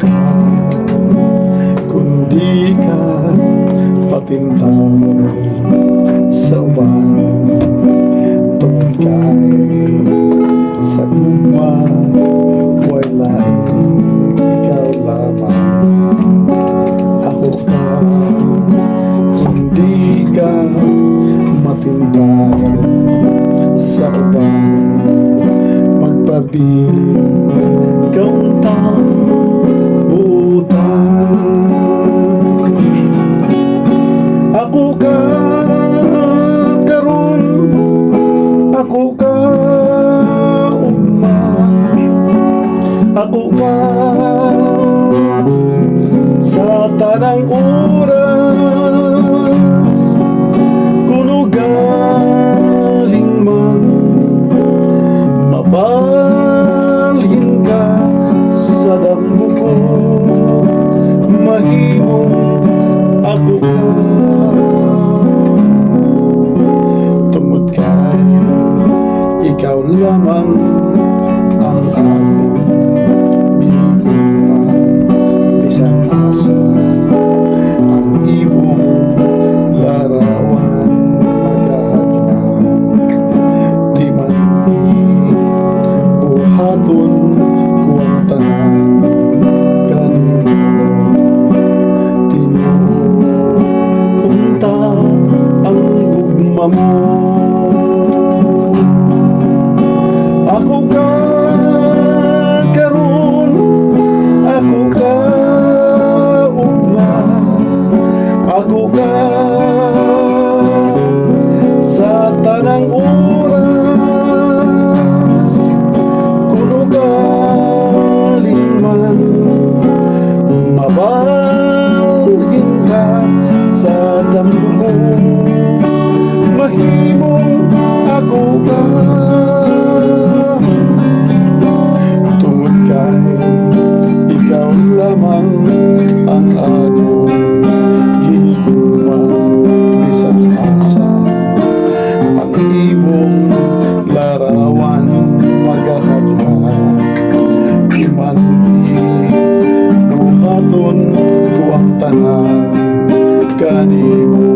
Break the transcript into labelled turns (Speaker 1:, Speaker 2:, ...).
Speaker 1: ka, kundi ka patintawag sa uban. Tungod kay sa gugma, wala ikaw lamang. Ako ka, kundi ka matintawag sa uban. Magpabiling kauntang butang. Ako ka karon, ako ka ugma, ako ka sa tanang oras. Kuno galing man, mabalhin ka sa damgo ko, mahimong ako ka. Tungod kay ikaw lamang ang akong ginugma, bisan asa ang imong larawan magahadlang. Di man buhaton ko ang tanan kanimo, tinuunta ang gugma mo. Ako ka karon, ako ka ugma, ako ka sa tanang oras. Kuno galing man, mabalhin ka sa damgo ko, mahimong ako ka. Tungod kay ikaw lamang ang akong ginugma, bisan asa ang imong larawan magahadlang. Di man buhaton ko ang tanan kanimo.